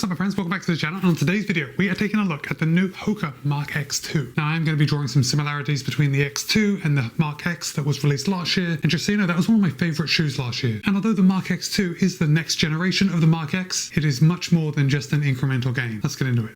What's up my friends, welcome back to the channel, and on today's video we are taking a look at the new HOKA Mach X2. Now I'm going to be drawing some similarities between the X2 and the Mach X that was released last year, and just so you know, that was one of my favourite shoes last year. And although the Mach X2 is the next generation of the Mach X, it is much more than just an incremental gain. Let's get into it.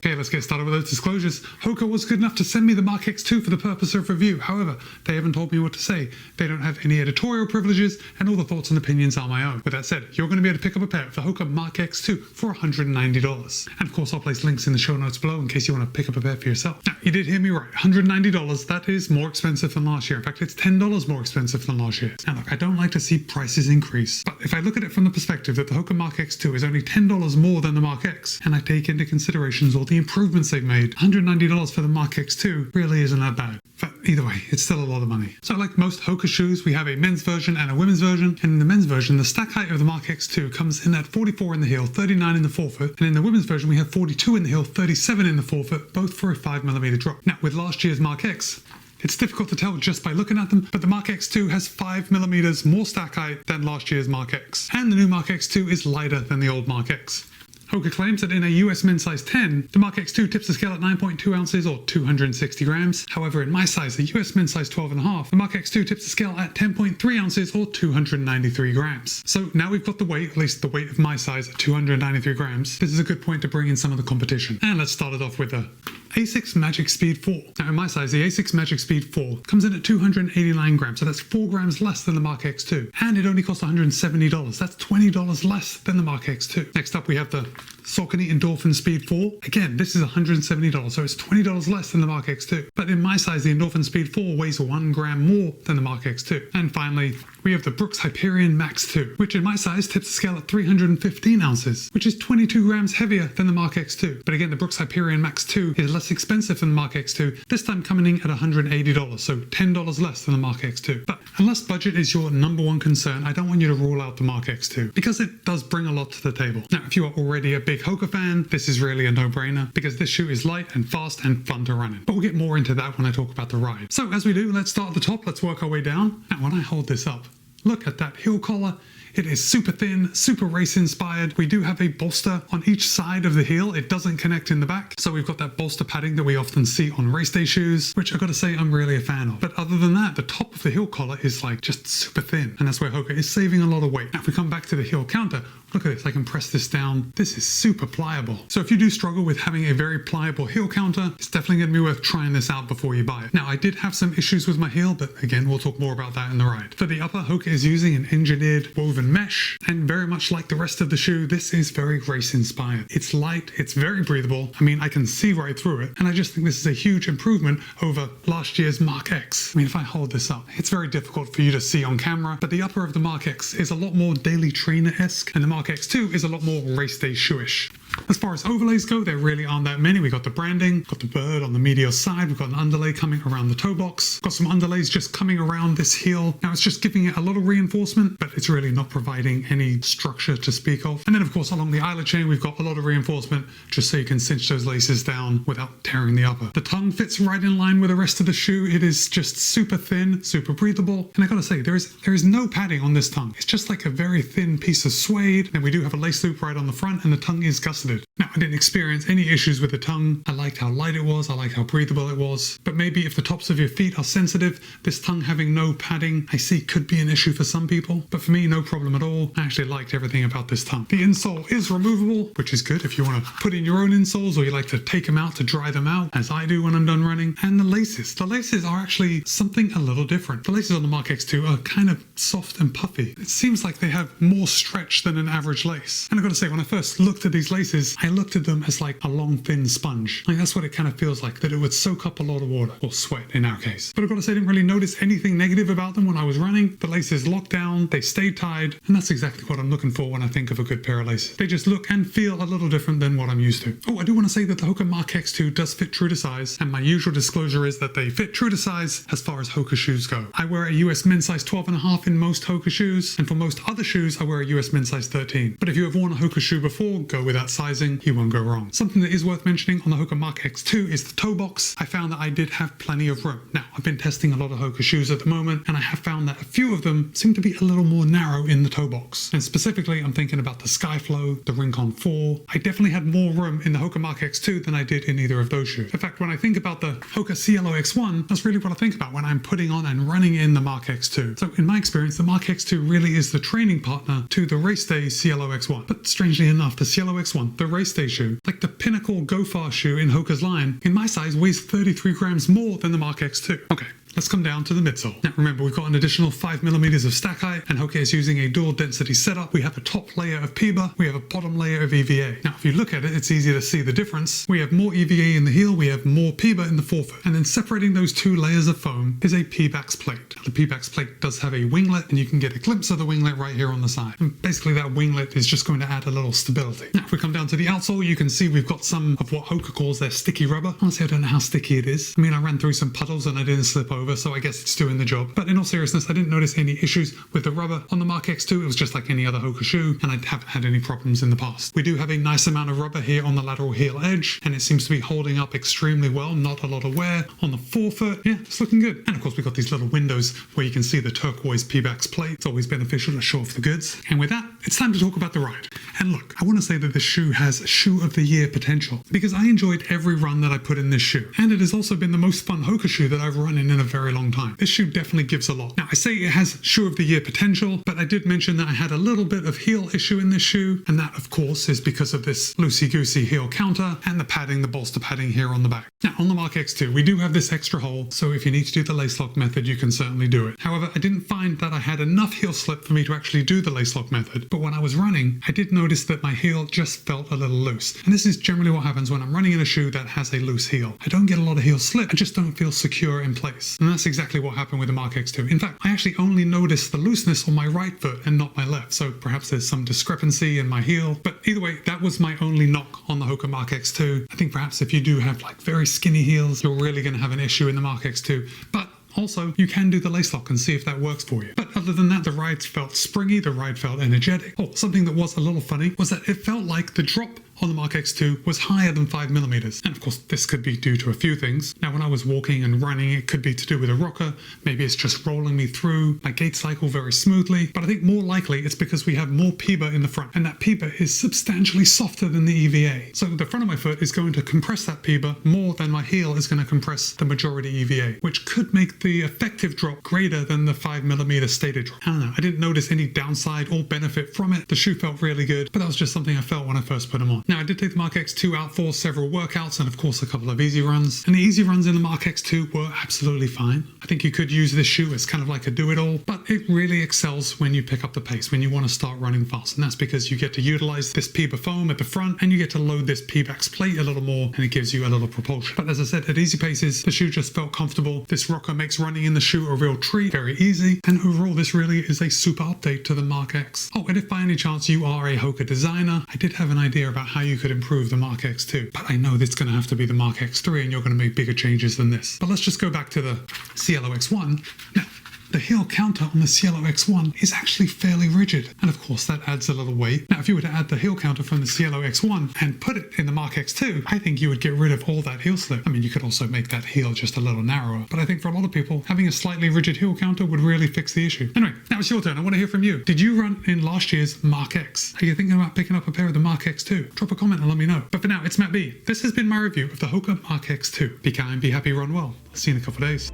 Okay, let's get started with those disclosures. HOKA was good enough to send me the Mach X2 for the purpose of review. However, they haven't told me what to say. They don't have any editorial privileges, and all the thoughts and opinions are my own. With that said, you're going to be able to pick up a pair of the HOKA Mach X2 for $190. And of course, I'll place links in the show notes below in case you want to pick up a pair for yourself. Now, you did hear me right. $190, that is more expensive than last year. In fact, it's $10 more expensive than last year. Now look, I don't like to see prices increase, but if I look at it from the perspective that the HOKA Mach X2 is only $10 more than the Mach X, and I take into considerations all the improvements they've made, $190 for the Mach X2 really isn't that bad. But either way, it's still a lot of money. So like most HOKA shoes, we have a men's version and a women's version. And in the men's version, the stack height of the Mach X2 comes in at 44 in the heel, 39 in the forefoot. And in the women's version, we have 42 in the heel, 37 in the forefoot, both for a 5mm drop. Now with last year's Mach X, it's difficult to tell just by looking at them, but the Mach X2 has 5mm more stack height than last year's Mach X. And the new Mach X2 is lighter than the old Mach X. HOKA claims that in a US men's size 10, the Mach X2 tips the scale at 9.2 ounces or 260 grams. However, in my size, the US men's size 12.5, the Mach X2 tips the scale at 10.3 ounces or 293 grams. So now we've got the weight, at least the weight of my size at 293 grams. This is a good point to bring in some of the competition. And let's start it off with the ASICS Magic Speed 4. Now in my size, the ASICS Magic Speed 4 comes in at 289 grams, so that's 4 grams less than the Mach X2. And it only costs $170. That's $20 less than the Mach X2. Next up, we have the Saucony Endorphin Speed 4. Again, this is $170, so it's $20 less than the Mach X2. But in my size, the Endorphin Speed 4 weighs 1 gram more than the Mach X2. And finally, we have the Brooks Hyperion Max 2, which in my size tips the scale at 315 ounces, which is 22 grams heavier than the Mach X2. But again, the Brooks Hyperion Max 2 is less expensive than the Mach X2, this time coming in at $180, so $10 less than the Mach X2. But unless budget is your number one concern, I don't want you to rule out the Mach X2, because it does bring a lot to the table. Now, if you are already a big HOKA fan, this is really a no-brainer, because this shoe is light and fast and fun to run in. But we'll get more into that when I talk about the ride. So as we do, let's start at the top, let's work our way down. Now when I hold this up, look at that heel collar. It is super thin, super race inspired. We do have a bolster on each side of the heel. It doesn't connect in the back. So we've got that bolster padding that we often see on race day shoes, which I've got to say I'm really a fan of. But other than that, the top of the heel collar is like just super thin. And that's where HOKA is saving a lot of weight. Now if we come back to the heel counter, look at this, I can press this down. This is super pliable. So if you do struggle with having a very pliable heel counter, it's definitely going to be worth trying this out before you buy it. Now I did have some issues with my heel, but again, we'll talk more about that in the ride. For the upper, HOKA is using an engineered woven mesh, and very much like the rest of the shoe, this is very race inspired. It's light, it's very breathable. I mean, I can see right through it, and I just think this is a huge improvement over last year's Mach X. I mean, if I hold this up, it's very difficult for you to see on camera, but the upper of the Mach X is a lot more daily trainer-esque, and the Mach X2 is a lot more race day shoeish. As far as overlays go, there really aren't that many. We got the branding, got the bird on the medial side, we've got an underlay coming around the toe box, got some underlays just coming around this heel. Now it's just giving it a lot of reinforcement, but it's really not providing any structure to speak of. And then of course along the eyelet chain, we've got a lot of reinforcement just so you can cinch those laces down without tearing the upper. The tongue fits right in line with the rest of the shoe. It is just super thin, super breathable. And I gotta say, there is no padding on this tongue. It's just like a very thin piece of suede. And we do have a lace loop right on the front, and the tongue is gusseted. Now, I didn't experience any issues with the tongue. I liked how light it was. I liked how breathable it was. But maybe if the tops of your feet are sensitive, this tongue having no padding, I see could be an issue for some people. But for me, no problem at all. I actually liked everything about this tongue. The insole is removable, which is good if you want to put in your own insoles or you like to take them out to dry them out, as I do when I'm done running. And the laces. The laces are actually something a little different. The laces on the Mach X2 are kind of soft and puffy. It seems like they have more stretch than an average lace. And I've got to say, when I first looked at these laces, I looked at them as like a long thin sponge. Like that's what it kind of feels like, that it would soak up a lot of water, or sweat in our case. But I've got to say, I didn't really notice anything negative about them when I was running. The laces locked down, they stayed tied, and that's exactly what I'm looking for when I think of a good pair of laces. They just look and feel a little different than what I'm used to. Oh, I do want to say that the HOKA Mach X2 does fit true to size, and my usual disclosure is that they fit true to size as far as HOKA shoes go. I wear a US men's size 12.5 in most HOKA shoes, and for most other shoes, I wear a US men's size 13. But if you have worn a HOKA shoe before, go with that size. sizing, you won't go wrong. Something that is worth mentioning on the HOKA MACH X2 is the toe box. I found that I did have plenty of room. Now, I've been testing a lot of HOKA shoes at the moment, and I have found that a few of them seem to be a little more narrow in the toe box. And specifically, I'm thinking about the Skyflow, the Rincon 4. I definitely had more room in the HOKA MACH X2 than I did in either of those shoes. In fact, when I think about the HOKA CLO X1, that's really what I think about when I'm putting on and running in the MACH X2. So in my experience, the MACH X2 really is the training partner to the race day CLO X1. But strangely enough, the CLO X1, the race day shoe, like the pinnacle Go Far shoe in HOKA's line, in my size weighs 33 grams more than the MACH X2. Okay. Let's come down to the midsole. Now remember, we've got an additional 5mm of stack height, and HOKA is using a dual density setup. We have a top layer of PIBA, we have a bottom layer of EVA. Now if you look at it, it's easy to see the difference. We have more EVA in the heel, we have more PIBA in the forefoot, and then separating those two layers of foam is a P-Bax plate. Now, the P-Bax plate does have a winglet, and you can get a glimpse of the winglet right here on the side. And basically that winglet is just going to add a little stability. Now if we come down to the outsole, you can see we've got some of what HOKA calls their sticky rubber. Honestly, I don't know how sticky it is. I mean, I ran through some puddles and I didn't slip over, so I guess it's doing the job. But in all seriousness, I didn't notice any issues with the rubber on the MACH X2. It was just like any other HOKA shoe, and I haven't had any problems in the past. We do have a nice amount of rubber here on the lateral heel edge, and it seems to be holding up extremely well. Not a lot of wear on the forefoot. Yeah, it's looking good. And of course, we've got these little windows where you can see the turquoise P-Bax plate. It's always beneficial to show off the goods. And with that, it's time to talk about the ride. And look, I want to say that this shoe has shoe of the year potential, because I enjoyed every run that I put in this shoe. And it has also been the most fun HOKA shoe that I've run in a very long time. This shoe definitely gives a lot. Now, I say it has shoe of the year potential, but I did mention that I had a little bit of heel issue in this shoe, and that, of course, is because of this loosey-goosey heel counter and the padding, the bolster padding here on the back. Now, on the MACH X2, we do have this extra hole, so if you need to do the lace lock method, you can certainly do it. However, I didn't find that I had enough heel slip for me to actually do the lace lock method, but when I was running, I did notice that my heel just felt a little loose. And this is generally what happens when I'm running in a shoe that has a loose heel. I don't get a lot of heel slip, I just don't feel secure in place. And that's exactly what happened with the MACH X2. In fact, I actually only noticed the looseness on my right foot and not my left, so perhaps there's some discrepancy in my heel. But either way, that was my only knock on the HOKA MACH X2. I think perhaps if you do have like very skinny heels, you're really going to have an issue in the MACH X2. But also, you can do the lace lock and see if that works for you. But other than that, the ride felt springy, the ride felt energetic. Oh, something that was a little funny was that it felt like the drop on the MACH X2 was higher than 5mm. And of course, this could be due to a few things. Now, when I was walking and running, it could be to do with a rocker. Maybe it's just rolling me through my gait cycle very smoothly. But I think more likely it's because we have more PIBA in the front, and that PIBA is substantially softer than the EVA. So the front of my foot is going to compress that PIBA more than my heel is going to compress the majority EVA, which could make the effective drop greater than the 5mm stated drop. I don't know. I didn't notice any downside or benefit from it. The shoe felt really good, but that was just something I felt when I first put them on. Now, I did take the MACH X2 out for several workouts and of course a couple of easy runs. And the easy runs in the MACH X2 were absolutely fine. I think you could use this shoe as kind of like a do-it-all, but it really excels when you pick up the pace, when you want to start running fast. And that's because you get to utilize this PIBA foam at the front and you get to load this P-Bax plate a little more, and it gives you a little propulsion. But as I said, at easy paces, the shoe just felt comfortable. This rocker makes running in the shoe a real treat, very easy. And overall, this really is a super update to the MACH X. Oh, and if by any chance you are a HOKA designer, I did have an idea about how you could improve the MACH X2, but I know it's going to have to be the MACH X3 and you're going to make bigger changes than this. But let's just go back to the CLO X1. Now, the heel counter on the CLO X1 is actually fairly rigid, and of course that adds a little weight. Now if you were to add the heel counter from the CLO X1 and put it in the MACH X2, I think you would get rid of all that heel slip. I mean, you could also make that heel just a little narrower, but I think for a lot of people, having a slightly rigid heel counter would really fix the issue. Anyway, now it's your turn. I want to hear from you. Did you run in last year's MACH X? Are you thinking about picking up a pair of the MACH X2? Drop a comment and let me know. But for now, it's Matt B. This has been my review of the HOKA MACH X2. Be kind, be happy, run well. I'll see you in a couple of days.